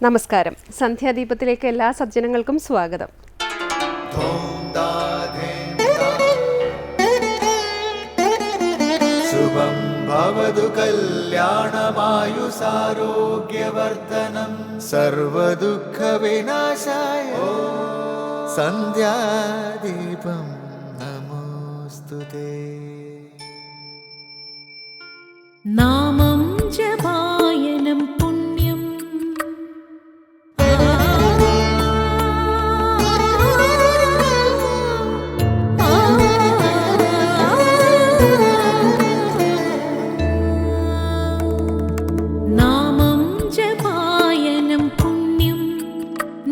നമസ്കാരം. സന്ധ്യാദീപത്തിലേക്ക് എല്ലാ സജ്ജനങ്ങൾക്കും സ്വാഗതം. ശുഭം ഭവതു കല്യാണമായുസാരോഗ്യവർദ്ധനം സർവദുഃഖ വിനാശായ സന്ധ്യാദീപം നമോസ്തുതേ. നാമം ജപായനം പുണ്യം നാമം ജപായനം പുണ്യം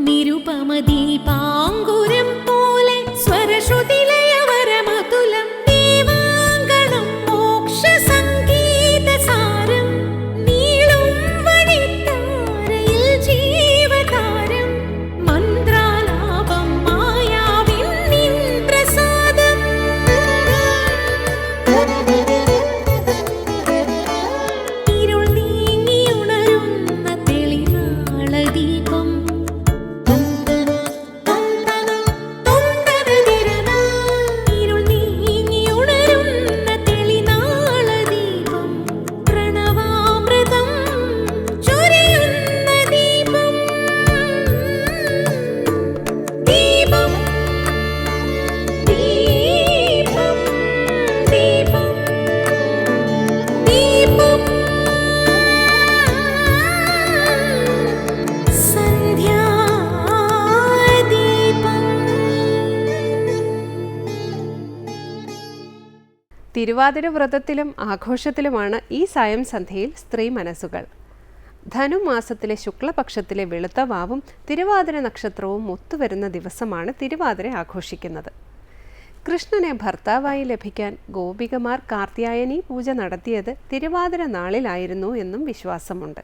നിരുപമദീപാങ്കുരം പോലെ സ്വരശ്രുതിലയവരമതുലം ദീവാങ്കണം മോക്ഷ സംഗീതസാരം നീളും വഴിത്താരയിൽ ജീവതാരം മന്ത്രാലാപം മായാവിൻ നിൻ പ്രസാദം ഇരുൾ നീങ്ങിയുണരുന്ന തെളിനാളദീപം ഇരുൾ നീങ്ങിയുണരുന്ന തെളിനാളദീപം പ്രണവാമൃതം ചൊരിയുന്ന ദീപം ദീപം ദീപം ദീപം ദീപം തിരുവാതിര വ്രതത്തിലും ആഘോഷത്തിലുമാണ് ഈ സായം സന്ധ്യയിൽ സ്ത്രീ മനസ്സുകൾ. ധനുമാസത്തിലെ ശുക്ലപക്ഷത്തിലെ വെളുത്ത വാവും തിരുവാതിര നക്ഷത്രവും ഒത്തുവരുന്ന ദിവസമാണ് തിരുവാതിര ആഘോഷിക്കുന്നത്. കൃഷ്ണനെ ഭർത്താവായി ലഭിക്കാൻ ഗോപികമാർ കാർത്യായനി പൂജ നടത്തിയത് തിരുവാതിര നാളിലായിരുന്നു എന്നും വിശ്വാസമുണ്ട്.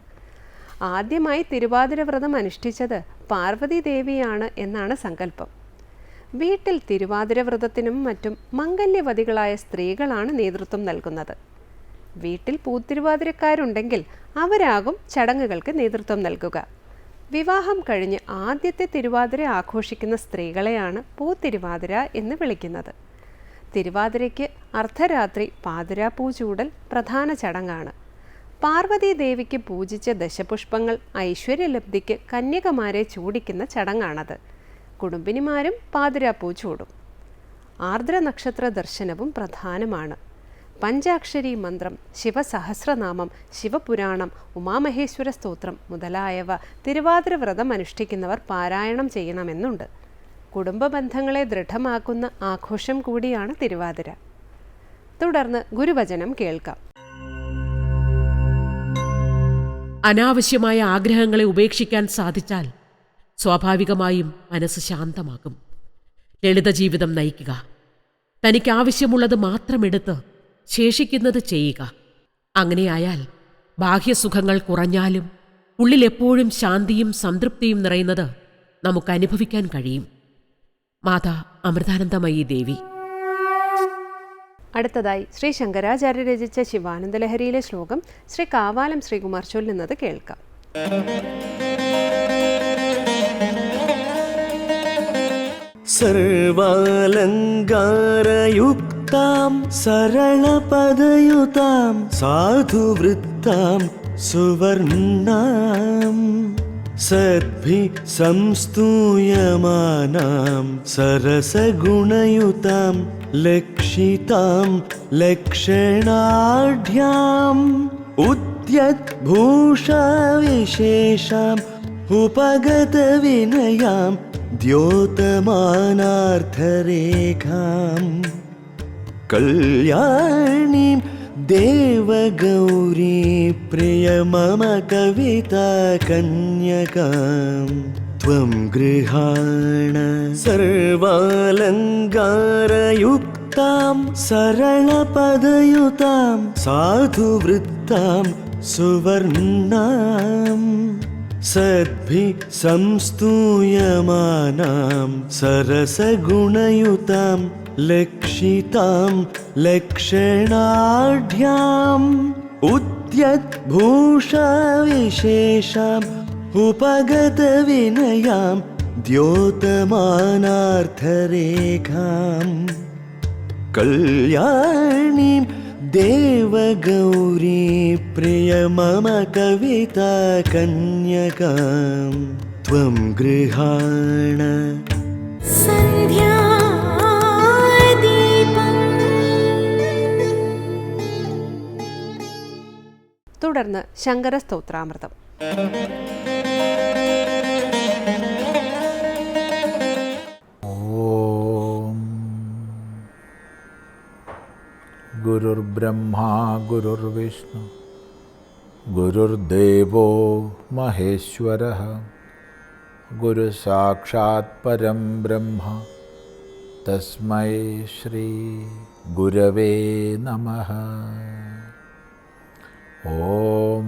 ആദ്യമായി തിരുവാതിര വ്രതം അനുഷ്ഠിച്ചത് പാർവതി ദേവിയാണ് എന്നാണ് സങ്കല്പം. വീട്ടിൽ തിരുവാതിര വ്രതത്തിനും മറ്റും മംഗല്യവതികളായ സ്ത്രീകളാണ് നേതൃത്വം നൽകുന്നത്. വീട്ടിൽ പൂത്തിരുവാതിരക്കാരുണ്ടെങ്കിൽ അവരാകും ചടങ്ങുകൾക്ക് നേതൃത്വം നൽകുക. വിവാഹം കഴിഞ്ഞ് ആദ്യത്തെ തിരുവാതിര ആഘോഷിക്കുന്ന സ്ത്രീകളെയാണ് പൂത്തിരുവാതിര എന്ന് വിളിക്കുന്നത്. തിരുവാതിരയ്ക്ക് അർദ്ധരാത്രി പാതിരാപ്പൂ ചൂടൽ പ്രധാന ചടങ്ങാണ്. പാർവതി ദേവിക്ക് പൂജിച്ച ദശപുഷ്പങ്ങൾ ഐശ്വര്യലബ്ധിക്ക് കന്യകമാരെ ചൂടിക്കുന്ന ചടങ്ങാണത്. കുടുംബിനിമാരും പാതിരാപ്പൂ ചൂടും. ആർദ്ര നക്ഷത്ര ദർശനവും പ്രധാനമാണ്. പഞ്ചാക്ഷരി മന്ത്രം, ശിവസഹസ്രനാമം, ശിവപുരാണം, ഉമാമഹേശ്വര സ്തോത്രം മുതലായവ തിരുവാതിര വ്രതം അനുഷ്ഠിക്കുന്നവർ പാരായണം ചെയ്യണമെന്നുണ്ട്. കുടുംബ ബന്ധങ്ങളെ ദൃഢമാക്കുന്ന ആഘോഷം കൂടിയാണ് തിരുവാതിര. തുടർന്ന് ഗുരുവചനം കേൾക്കാം. അനാവശ്യമായ ആഗ്രഹങ്ങളെ ഉപേക്ഷിക്കാൻ സാധിച്ചാൽ സ്വാഭാവികമായും മനസ്സ് ശാന്തമാകും. ലളിത ജീവിതം നയിക്കുക, തനിക്ക് ആവശ്യമുള്ളത് മാത്രമെടുത്ത് ശേഷിക്കുന്നത് ചെയ്യുക. അങ്ങനെയായാൽ ബാഹ്യസുഖങ്ങൾ കുറഞ്ഞാലും ഉള്ളിലെപ്പോഴും ശാന്തിയും സംതൃപ്തിയും നിറയുന്നത് നമുക്ക് അനുഭവിക്കാൻ കഴിയും. മാതാ അമൃതാനന്ദമയി ദേവി. അടുത്തതായി ശ്രീ ശങ്കരാചാര്യ രചിച്ച ശിവാനന്ദലഹരിയിലെ ശ്ലോകം ശ്രീ കാവാലം ശ്രീകുമാർ ചൊല്ലുന്നത് കേൾക്കാം. സർവാലങ്കാരയുക്താം സരളപദയുതാം സാധുവൃത്താം സുവർണാം സദ്ഭി സംസ്തൂയമാനാം സരസഗുണയുതാം ലക്ഷിതാം ലക്ഷണാഢ്യാം ഉദ്യദ്ഭൂഷാവിശേഷാം ഉപഗതവിനയാം ദ്യോതമാനാർത്ഥരേഖാം കല്യാണീം ദേവഗൗരീ പ്രിയ മമ കവിതാ കന്യകാം ത്വം ഗൃഹാണ സർവാലങ്കാരയുക്താം സരളപദയുതാം സാധുവൃത്താം സുവർണാം സദ്ഭി സംസ്തൂയമാനാം സരസഗുണയുതാം ലക്ഷിതാം ലക്ഷണാഢ്യാം ഉദ്യദ്ഭൂഷാവിശേഷാം उपगतविनयां द्योतमानार्थरेखां कल्याणीं देवगौरी प्रिय मम कविता कन्यकां त्वं गृहाण സന്ധ്യാദീപം തുടർന്ന് ശങ്കര സ്തോത്രാമൃതം. ഓം ഗുരുർബ്രഹ്മാ ഗുരുർവിഷ്ണു ഗുരുർദേവോ മഹേശ്വരഃ ഗുരുസാക്ഷാത് പരം ബ്രഹ്മ തസ്മൈ ശ്രീ ഗുരവേ നമഃ. ഓം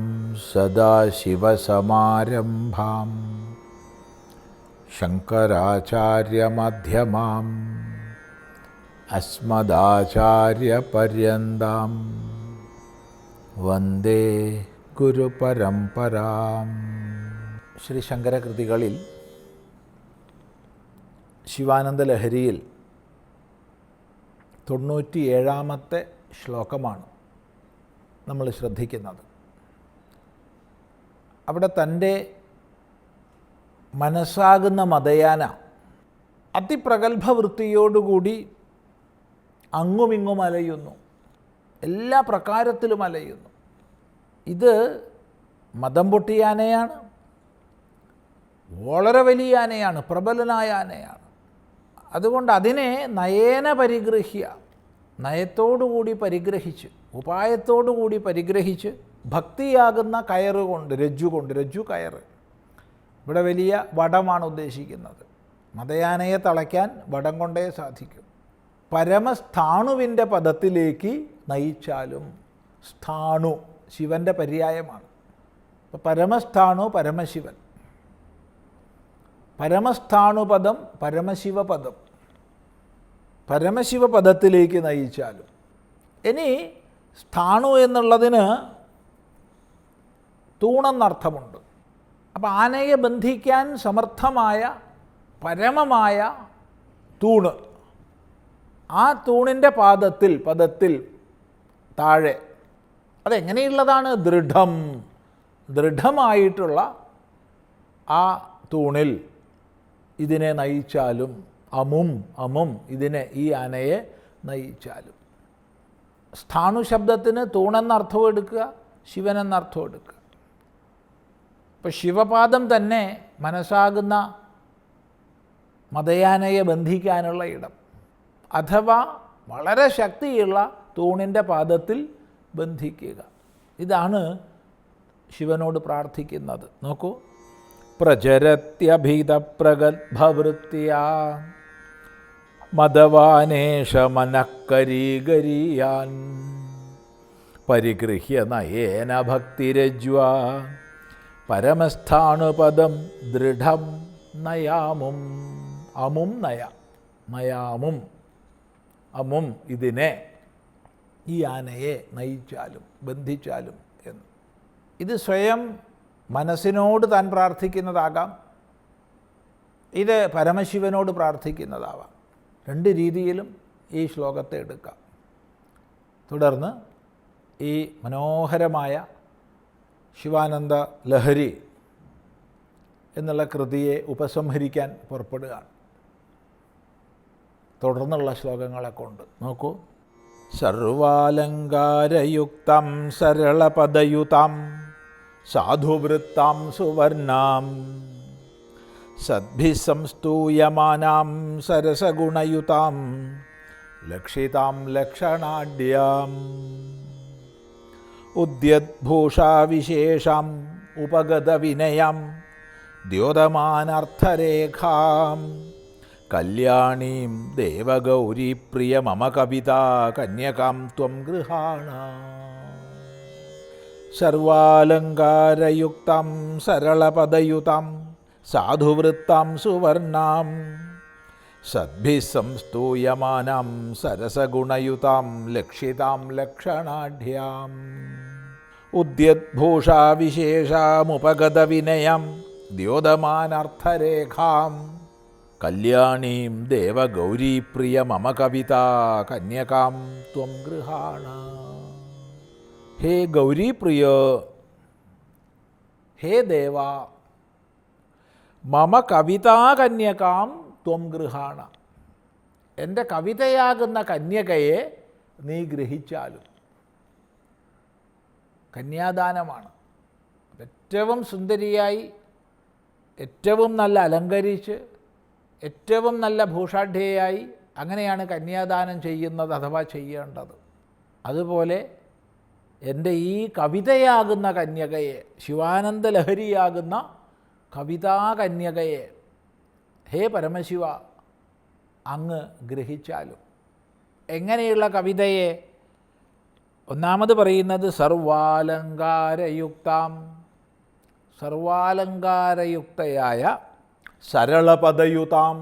സദാശിവസമാരംഭാം ശങ്കരാചാര്യമധ്യമാം അസ്മദാചാര്യപര്യന്താം വന്ദേ ഗുരുപരമ്പരാം. ശ്രീ ശങ്കരകൃതികളിൽ ശിവാനന്ദലഹരിയിൽ 97-ാമത്തെ ശ്ലോകമാണ് നമ്മൾ ശ്രദ്ധിക്കുന്നത്. അവിടെ തൻ്റെ മനസ്സാകുന്ന മതയാന അതിപ്രഗത്ഭവൃത്തിയോടുകൂടി അങ്ങുമിങ്ങും അലയുന്നു, എല്ലാ പ്രകാരത്തിലും അലയുന്നു. ഇത് മതം പൊട്ടിയ ആനയാണ്, വളരെ വലിയ ആനയാണ്, പ്രബലനായ ആനയാണ്. അതുകൊണ്ട് അതിനെ നയേന പരിഗ്രഹ്യ, നയത്തോടുകൂടി പരിഗ്രഹിച്ച്, ഉപായത്തോടുകൂടി പരിഗ്രഹിച്ച്, ഭക്തിയാകുന്ന കയറുകൊണ്ട്, രജ്ജു കയറ്, ഇവിടെ വലിയ വടമാണ് ഉദ്ദേശിക്കുന്നത്. മതയാനയെ തളയ്ക്കാൻ വടം കൊണ്ടേ സാധിക്കും. പരമസ്ഥാണുവിൻ്റെ പദത്തിലേക്ക് നയിച്ചാലും, സ്ഥാണു ശിവൻ്റെ പര്യായമാണ്. അപ്പോൾ പരമസ്ഥാണു പരമശിവൻ, പരമസ്ഥാണുപദം പരമശിവപദം, പരമശിവപദത്തിലേക്ക് നയിച്ചാലും. ഇനി സ്ഥാണു എന്നുള്ളതിന് തൂണെന്നർത്ഥമുണ്ട്. അപ്പോൾ ആനയെ ബന്ധിക്കാൻ സമർത്ഥമായ പരമമായ തൂണ്, ആ തൂണിൻ്റെ പദത്തിൽ താഴെ അതെങ്ങനെയുള്ളതാണ്? ദൃഢമായിട്ടുള്ള ആ തൂണിൽ ഇതിനെ നയിച്ചാലും, അമും ഇതിനെ, ഈ ആനയെ നയിച്ചാലും. സ്ഥാണു ശബ്ദത്തിന് തൂണെന്നർത്ഥവും എടുക്കുക, ശിവനെന്നർത്ഥവും എടുക്കുക. ഇപ്പോൾ ശിവപാദം തന്നെ മനസ്സാകുന്ന മതയാനയെ ബന്ധിക്കാനുള്ള ഇടം, അഥവാ വളരെ ശക്തിയുള്ള തൂണിൻ്റെ പാദത്തിൽ ബന്ധിക്കുക. ഇതാണ് ശിവനോട് പ്രാർത്ഥിക്കുന്നത്. നോക്കൂ, പ്രചരത്യഭിതപ്രഗത്ഭവൃത്യാ മദവാനേഷമനക്കരീഗരീയാൻ പരിഗൃഹ്യ നയേന ഭക്തിരജ്വാ പരമസ്ഥാണുപദം ദൃഢം നയാമും. അമും ഇതിനെ, ഈ ആനയെ നയിച്ചാലും ബന്ധിച്ചാലും എന്ന്. ഇത് സ്വയം മനസ്സിനോട് താൻ പ്രാർത്ഥിക്കുന്നതാകാം, ഇത് പരമശിവനോട് പ്രാർത്ഥിക്കുന്നതാവാം. രണ്ട് രീതിയിലും ഈ ശ്ലോകത്തെ എടുക്കാം. തുടർന്ന് ഈ മനോഹരമായ ശിവാനന്ദ ലഹരി എന്നുള്ള കൃതിയെ ഉപസംഹരിക്കാൻ പുറപ്പെടുകയാണ് തുടർന്നുള്ള ശ്ലോകങ്ങളെ കൊണ്ട്. നോക്കൂ, സർവാലങ്കാരയുക്തം സരളപദയുതാം സാധുവൃത്താം സുവർണാം സദ്ഭിസംസ്തൂയമാനാം സരസഗുണയുതാം ലക്ഷിതാം ലക്ഷണാഢ്യാം ഉദ്യദ്ഭൂഷാവിശേഷാം ഉപഗതവിനയാം ദ്യോതമാനർത്ഥരേഖാം കല്യാണീം ദേവഗൗരീപ്രിയ മമ കവിതാ കന്യകാം ത്വം ഗൃഹാണ. സർവാലങ്കാരയുക്താം സരളപദയുതാം സാധുവൃത്താം സുവർണാം സദ്ഭിസംസ്തൂയമാനാം സരസഗുണയുതാം ലക്ഷിതാം ലക്ഷണാഢ്യാം ഉദ്യദ്ഭൂഷാവിശേഷാമുപഗതവിനയം ദ്യോതമാനർത്ഥരേഖാം കല്യാണീം ദേവഗൗരീപ്രിയ മമ കവിതാ കന്യകാം ത്വം ഗൃഹാണ. ഹേ ഗൗരീപ്രിയ, ഹേ ദേവ, മമ കവിതാ കന്യകാം ത്വം ഗൃഹാണ. എൻ്റെ കവിതയാകുന്ന കന്യകയെ നീ ഗ്രഹിച്ചാലും. കന്യാദാനമാണ്. ഏറ്റവും സുന്ദരിയായി, ഏറ്റവും നല്ല അലങ്കരിച്ച്, ഏറ്റവും നല്ല ഭൂഷാഢ്യയായി അങ്ങനെയാണ് കന്യാദാനം ചെയ്യുന്നത് അഥവാ ചെയ്യേണ്ടത്. അതുപോലെ എൻ്റെ ഈ കവിതയാകുന്ന കന്യകയെ, ശിവാനന്ദ ലഹരിയാകുന്ന കവിതാ കന്യകയെ ഹേ പരമശിവ അങ്ങ് ഗ്രഹിച്ചാലും. എങ്ങനെയുള്ള കവിതയെ? ഒന്നാമത് പറയുന്നത് സർവാലങ്കാരയുക്താം, സർവാലങ്കാരയുക്തയായ സരളപദയുതാം,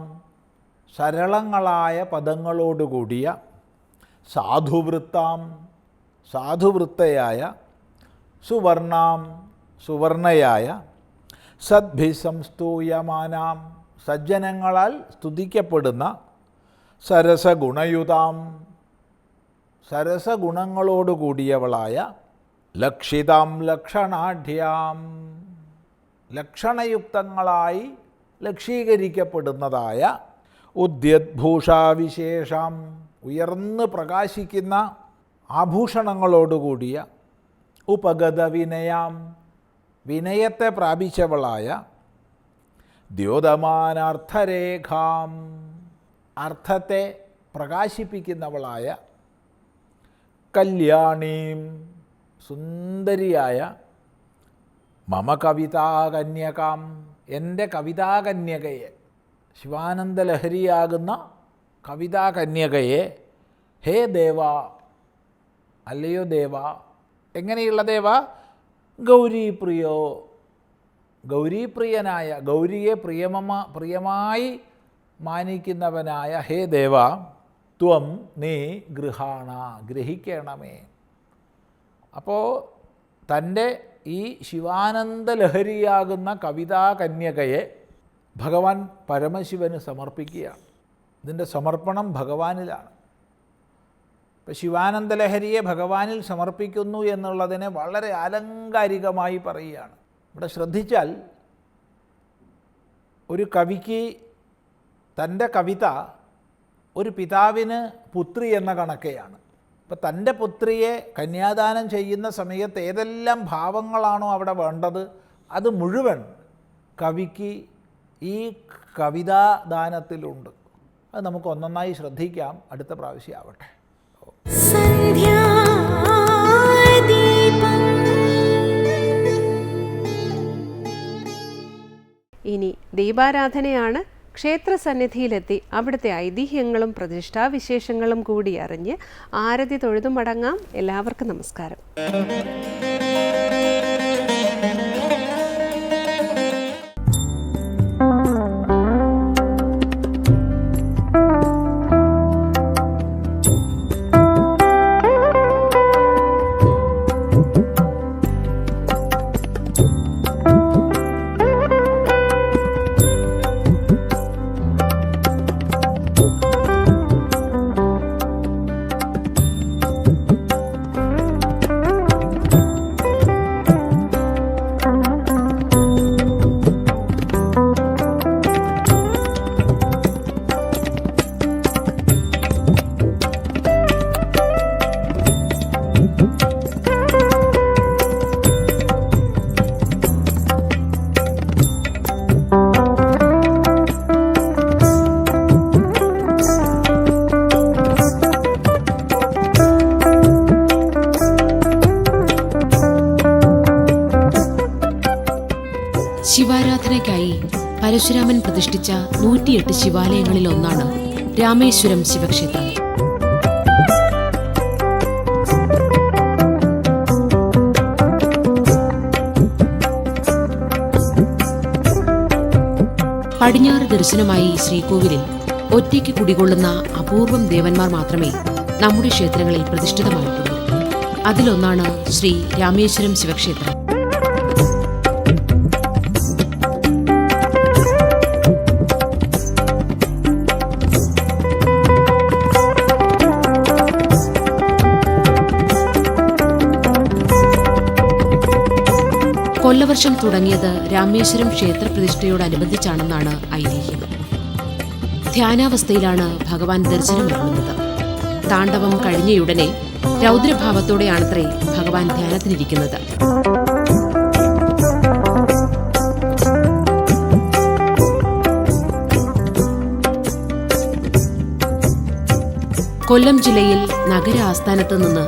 സരളങ്ങളായ പദങ്ങളോടുകൂടിയ സാധുവൃത്താം, സാധുവൃത്തയായ സുവർണാം, സുവർണയായ സദ്ഭിസംസ്തൂയമാനാം, സജ്ജനങ്ങളാൽ സ്തുതിക്കപ്പെടുന്ന സരസഗുണയുതാം, സരസഗുണങ്ങളോടുകൂടിയവളായ ലക്ഷിതാം ലക്ഷണാഢ്യാം, ലക്ഷണയുക്തങ്ങളായി ലക്ഷീകരിക്കപ്പെടുന്നതായ ഉദ്യദ്ഭൂഷാവിശേഷം, ഉയർന്ന് പ്രകാശിക്കുന്ന ആഭൂഷണങ്ങളോടുകൂടിയ ഉപഗത വിനയാം, വിനയത്തെ പ്രാപിച്ചവളായ ദ്യോതമാനർത്ഥരേഖാം, അർത്ഥത്തെ പ്രകാശിപ്പിക്കുന്നവളായ കല്യാണീം, സുന്ദരിയായ മമ കവിതാകന്യകാം, എൻ്റെ കവിതാകന്യകയെ, ശിവാനന്ദലഹരിയാകുന്ന കവിതാകന്യകയെ ഹേ ദേവ, അല്ലയോ ദേവ. എങ്ങനെയുള്ള ദേവ? ഗൗരീപ്രിയോ, ഗൗരീപ്രിയനായ, ഗൗരിയെ പ്രിയമായി മാനിക്കുന്നവനായ ഹേ ദേവ, ത്വം നീ ഗൃഹാണ, ഗ്രഹിക്കണമേ. അപ്പോൾ തൻ്റെ ഈ ശിവാനന്ദലഹരിയാകുന്ന കവിതാ കന്യകയെ ഭഗവാൻ പരമശിവന് സമർപ്പിക്കുകയാണ്. ഇതിൻ്റെ സമർപ്പണം ഭഗവാനിലാണ്. ഇപ്പോൾ ശിവാനന്ദലഹരിയെ ഭഗവാനിൽ സമർപ്പിക്കുന്നു എന്നുള്ളതിനെ വളരെ ആലങ്കാരികമായി പറയുകയാണ്. ഇവിടെ ശ്രദ്ധിച്ചാൽ ഒരു കവിക്ക് തൻ്റെ കവിത ഒരു പിതാവിന് പുത്രി എന്ന കണക്കെയാണ്. അപ്പോൾ തൻ്റെ പുത്രിയെ കന്യാദാനം ചെയ്യുന്ന സമയത്ത് ഏതെല്ലാം ഭാവങ്ങളാണോ അവിടെ വേണ്ടത് അത് മുഴുവൻ കവിക്ക് ഈ കവിതാദാനത്തിലുണ്ട്. അത് നമുക്ക് ഒന്നൊന്നായി ശ്രദ്ധിക്കാം. അടുത്ത പ്രാവശ്യം ആവട്ടെ. ഇനി ദീപാരാധനയാണ്. ക്ഷേത്രസന്നിധിയിലെത്തി അവിടുത്തെ ഐതിഹ്യങ്ങളും പ്രതിഷ്ഠാവിശേഷങ്ങളും കൂടി അറിഞ്ഞ് ആരതി തൊഴുതു മടങ്ങാം. എല്ലാവർക്കും നമസ്കാരം. ശിവാരാധനയ്ക്കായി പരശുരാമൻ പ്രതിഷ്ഠിച്ച 108 ശിവാലയങ്ങളിൽ ഒന്നാണ് രാമേശ്വരം ശിവക്ഷേത്രം. പടിഞ്ഞാറ് ദർശനമായി ശ്രീകോവിലിൽ ഒറ്റയ്ക്ക് കുടികൊള്ളുന്ന അപൂർവം ദേവന്മാർ മാത്രമേ നമ്മുടെ ക്ഷേത്രങ്ങളിൽ പ്രതിഷ്ഠിതമായിട്ടുള്ളൂ. അതിലൊന്നാണ് ശ്രീ രാമേശ്വരം ശിവക്ഷേത്രം. കൊല്ലവർഷം തുടങ്ങിയത് രാമേശ്വരം ക്ഷേത്രപ്രതിഷ്ഠയോടനുബന്ധിച്ചാണെന്നാണ് ഐതിഹ്യം. ധ്യാനാവസ്ഥയിലാണ് ഭഗവാൻ ദർശനമരുളുന്നത്. താണ്ഡവം കഴിഞ്ഞയുടനെ രൗദ്രഭാവത്തോടെയാണത്രേ ഭഗവാൻ ധ്യാനത്തിനിരിക്കുന്നത്. കൊല്ലം ജില്ലയിൽ നഗര ആസ്ഥാനത്ത് നിന്ന്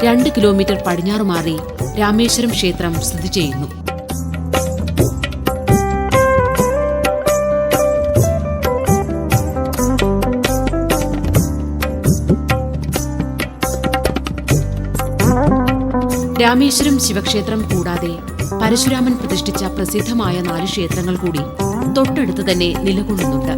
2 കിലോമീറ്റർ പടിഞ്ഞാറ് മാറി രാമേശ്വരം ക്ഷേത്രം സ്ഥിതി ചെയ്യുന്നു. രാമേശ്വരം ശിവക്ഷേത്രം കൂടാതെ പരശുരാമൻ പ്രതിഷ്ഠിച്ച പ്രസിദ്ധമായ 4 ക്ഷേത്രങ്ങൾ കൂടി തൊട്ടടുത്ത് തന്നെ നിലകൊള്ളുന്നുണ്ട്.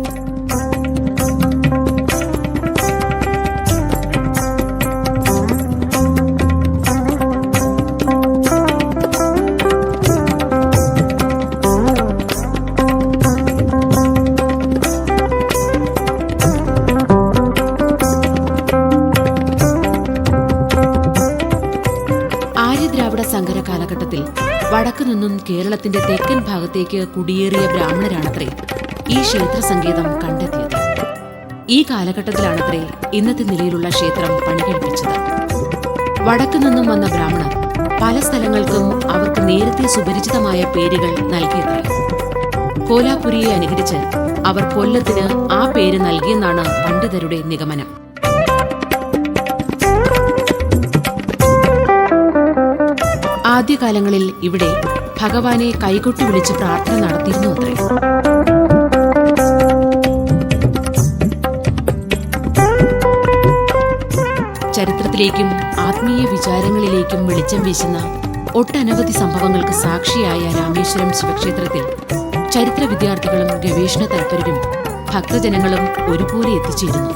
സങ്കര കാലഘട്ടത്തിൽ വടക്കു നിന്നും കേരളത്തിന്റെ തെക്കൻ ഭാഗത്തേക്ക് കുടിയേറിയ ബ്രാഹ്മണരാണത്രേ ഈ ക്ഷേത്ര സങ്കേതം കണ്ടെത്തിയത്. ഈ കാലഘട്ടത്തിലാണത്രേ ഇന്നത്തെ നിലയിലുള്ള ക്ഷേത്രം പണികഴിപ്പിച്ചത്. വടക്കു നിന്നും വന്ന ബ്രാഹ്മണർ പല സ്ഥലങ്ങൾക്കും അവർക്ക് നേരത്തെ സുപരിചിതമായ പേരുകൾ നൽകിയത്രേ. കോലാപുരിയെ അനുകരിച്ച് അവർ കൊല്ലത്തിന് ആ പേര് നൽകിയെന്നാണ് പണ്ഡിതരുടെ നിഗമനം. ആദ്യകാലങ്ങളിൽ ഇവിടെ ഭഗവാനെ കൈകൊട്ടി വിളിച്ച് പ്രാർത്ഥന നടത്തിയിരുന്നു അത്രേ. ചരിത്രത്തിലേക്കും ആത്മീയ വിചാരങ്ങളിലേക്കും വെളിച്ചം വീശുന്ന ഒട്ടനവധി സംഭവങ്ങൾക്ക് സാക്ഷിയായ രാമേശ്വരം ശിവക്ഷേത്രത്തിൽ ചരിത്ര വിദ്യാർത്ഥികളും ഗവേഷണ താൽപര്യരും ഭക്തജനങ്ങളും ഒരുപോലെ എത്തിച്ചേരുന്നു.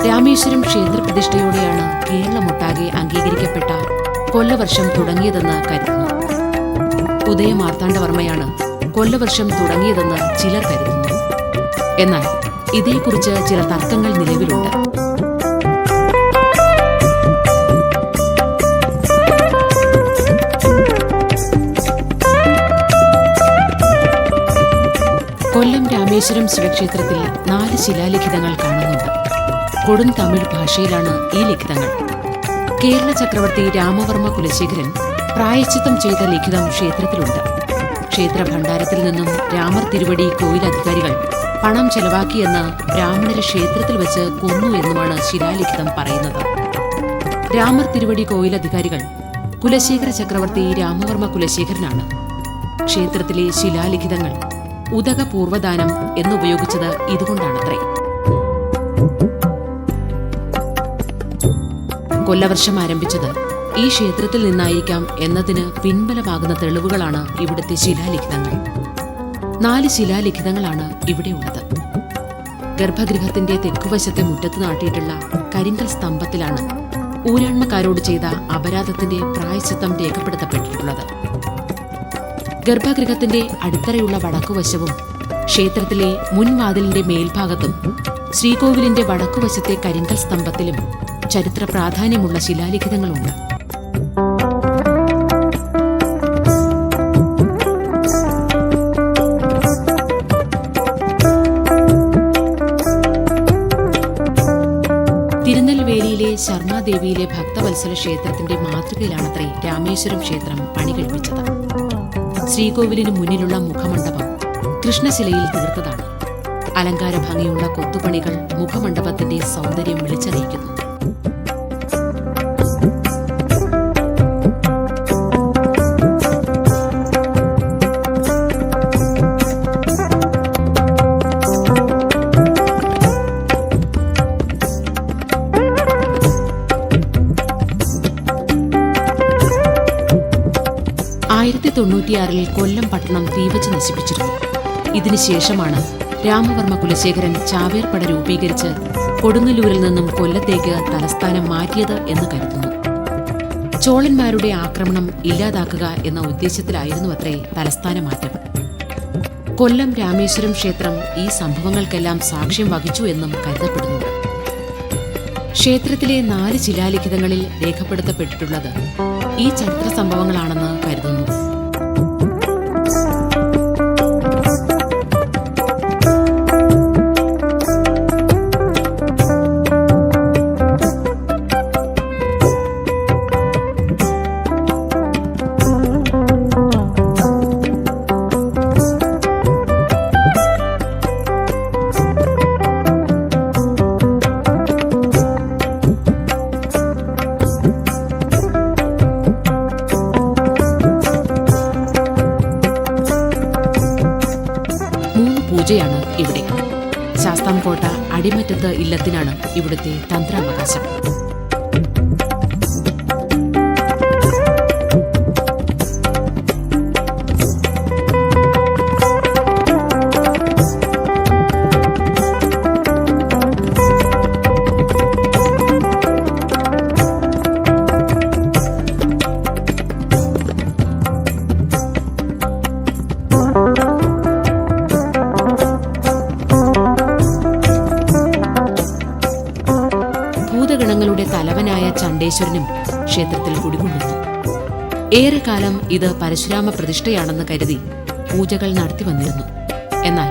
രാമേശ്വരം ക്ഷേത്രപ്രതിഷ്ഠയോടെയാണ് കേരളമൊട്ടാകെ അംഗീകരിക്കപ്പെട്ട കൊല്ലവർഷം തുടങ്ങിയതെന്ന് കരുതുന്നു. ഉദയമാർത്താണ്ഡവർമ്മയാണ് കൊല്ലവർഷം തുടങ്ങിയതെന്ന് ചിലർ കരുതുന്നു. എന്നാൽ ഇതേക്കുറിച്ച് ചില തർക്കങ്ങൾ നിലവിലുണ്ട്. കൊല്ലം രാമേശ്വരം ശിവക്ഷേത്രത്തിൽ 4 ശിലാലിഖിതങ്ങൾ കാണുന്നുണ്ട്. കൊടും തമിഴ് ഭാഷയിലാണ് ഈ ലിഖിതങ്ങൾ. കേരള ചക്രവർത്തി രാമവർമ്മ കുലശേഖരൻ പ്രായശ്ചിത്തം ചെയ്ത ലിഖിതം ക്ഷേത്രത്തിലുണ്ട്. ക്ഷേത്ര ഭണ്ഡാരത്തിൽ നിന്നും രാമർ തിരുവടി കോയിലധികാരികൾ പണം ചെലവാക്കിയെന്ന് ബ്രാഹ്മണരെ ക്ഷേത്രത്തിൽ വെച്ച് കൊന്നു എന്നുമാണ് ശിലാലിഖിതം പറയുന്നത്. രാമർ തിരുവടി കോയിലധികാരികൾ കുലശേഖര ചക്രവർത്തി രാമവർമ്മ കുലശേഖരനാണ്. ക്ഷേത്രത്തിലെ ശിലാലിഖിതങ്ങൾ ഉദക പൂർവ്വദാനം എന്നുപയോഗിച്ചത് ഇതുകൊണ്ടാണത്രേ. കൊല്ലവർഷം ആരംഭിച്ചത് ഈ ക്ഷേത്രത്തിൽ നിന്നായിരിക്കാം എന്നതിന് പിൻബലമാകുന്ന തെളിവുകളാണ് ഇവിടുത്തെ ശിലാലിഖിതങ്ങൾ. 4 ശിലാലിഖിതങ്ങളാണ് ഇവിടെയുള്ളത്. ഗർഭഗൃഹത്തിന്റെ തെക്കുവശത്തെ മുറ്റത്ത് നാട്ടിയിട്ടുള്ള കരിങ്കൽ സ്തംഭത്തിലാണ് ഊരാൺമക്കാരോട് ചെയ്ത അപരാധത്തിന്റെ പ്രായശ്ചിത്തം രേഖപ്പെടുത്തപ്പെട്ടിട്ടുള്ളത്. ഗർഭഗൃഹത്തിന്റെ അടിത്തറയുള്ള വടക്കുവശവും ക്ഷേത്രത്തിലെ മുൻവാതിലിന്റെ മേൽഭാഗത്തും ശ്രീകോവിലിന്റെ വടക്കുവശത്തെ കരിങ്കൽ സ്തംഭത്തിലും ചരിത്ര പ്രാധാന്യമുള്ള ശിലാലിഖിതങ്ങളുണ്ട്. തിരുനെൽവേലിയിലെ ശർമാദേവിയിലെ ഭക്തവത്സല ക്ഷേത്രത്തിന്റെ മാതൃകയിലാണത്രേ രാമേശ്വരം ക്ഷേത്രം പണികഴിപ്പിച്ചത്. ശ്രീകോവിലിന് മുന്നിലുള്ള മുഖമണ്ഡപം കൃഷ്ണശിലയിൽ തീർത്തതാണ്. അലങ്കാര ഭംഗിയുള്ള കൊത്തുപണികൾ മുഖമണ്ഡപത്തിന്റെ സൗന്ദര്യം വിളിച്ചറിയിക്കുന്നു. കൊല്ലം പട്ടണം തീവച്ച് നശിപ്പിച്ചിരുന്നു. ഇതിനുശേഷമാണ് രാമവർമ്മ കുലശേഖരൻ ചാവേർപ്പട രൂപീകരിച്ച് കൊടുങ്ങല്ലൂരിൽ നിന്നും കൊല്ലത്തേക്ക് തലസ്ഥാനം മാറ്റിയത് എന്ന് കരുതുന്നു. ചോളന്മാരുടെ ആക്രമണം ഇല്ലാതാക്കുക എന്ന ഉദ്ദേശത്തിലായിരുന്നു അത്രേ തലസ്ഥാന മാറ്റം. കൊല്ലം രാമേശ്വരം ക്ഷേത്രം ഈ സംഭവങ്ങൾക്കെല്ലാം സാക്ഷ്യം വഹിച്ചു എന്നും കരുതപ്പെടുന്നു. ക്ഷേത്രത്തിലെ 4 ശിലാലിഖിതങ്ങളിൽ രേഖപ്പെടുത്തപ്പെട്ടിട്ടുള്ളത് ഈ ചരിത്ര സംഭവങ്ങളാണെന്ന് കരുതുന്നു. പൂജയാണ് ഇവിടെ. ശാസ്താംകോട്ട അടിമറ്റത്ത് ഇല്ലത്തിനാണ് ഇവിടുത്തെ തന്ത്രാവകാശം. ഭൂതഗണങ്ങളുടെ തലവനായ ചണ്ഡേശ്വരനും ക്ഷേത്രത്തിൽ കുടികൊള്ളുന്നു. ഏറെക്കാലം ഇത് പരശുരാമ പ്രതിഷ്ഠയാണെന്ന് കരുതി പൂജകൾ നടത്തി വന്നിരുന്നു. എന്നാൽ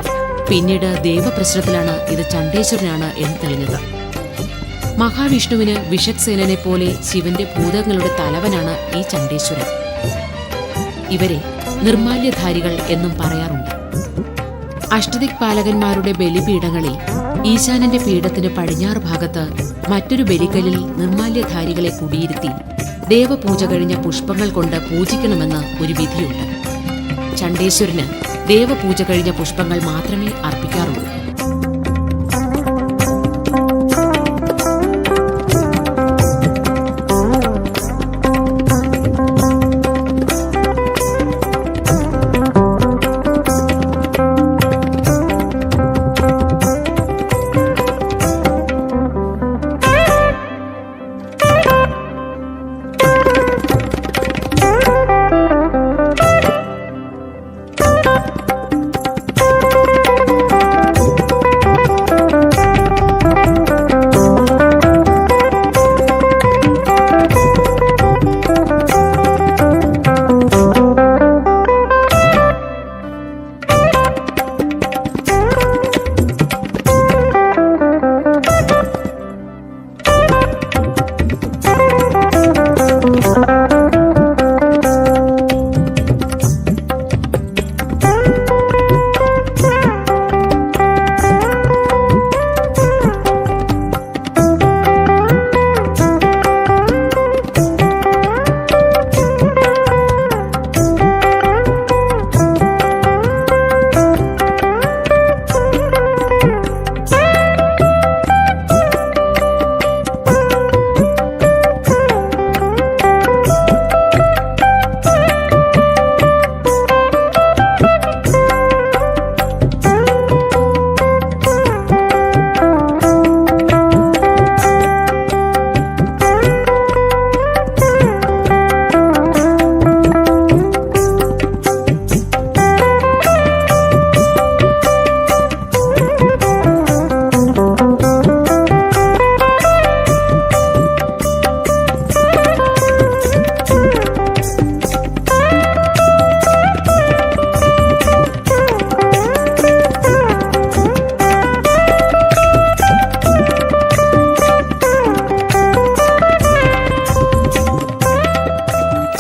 പിന്നീട് ദേവപ്രശ്നത്തിലാണ് ഇത് ചണ്ഡേശ്വരനാണ് എന്ന് തെളിഞ്ഞത്. മഹാവിഷ്ണുവിന് വിഷക്സേനനെ പോലെ ശിവന്റെ ഭൂതങ്ങളുടെ തലവനാണ് ഈ ചണ്ഡേശ്വരൻ. ഇവരെ നിർമാല്യധാരികൾ എന്നും പറയാറുണ്ട്. അഷ്ടദിക്പാലകന്മാരുടെ ബലിപീഠങ്ങളിൽ ഈശാനന്റെ പീഠത്തിന് പടിഞ്ഞാറ് ഭാഗത്ത് മറ്റൊരു ബലിക്കലിൽ നിർമാല്യധാരികളെ കുടിയിരുത്തി ദേവപൂജ കഴിഞ്ഞ പുഷ്പങ്ങൾ കൊണ്ട് പൂജിക്കണമെന്ന് ഒരു വിധിയുണ്ട്. ചണ്ഡേശ്വരന് ദേവപൂജ കഴിഞ്ഞ പുഷ്പങ്ങൾ മാത്രമേ അർപ്പിക്കാറുള്ളൂ.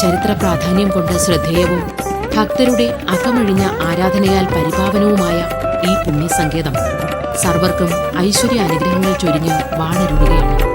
ചരിത്ര പ്രാധാന്യം കൊണ്ട് ശ്രദ്ധേയവും ഭക്തരുടെ അകമഴിഞ്ഞ ആരാധനയാൽ പരിപാവനവുമായ ഈ പുണ്യസങ്കേതം സർവർക്കും ഐശ്വര്യ അനുഗ്രഹങ്ങൾ ചൊരിഞ്ഞ് വാണരുളുകയാണ്.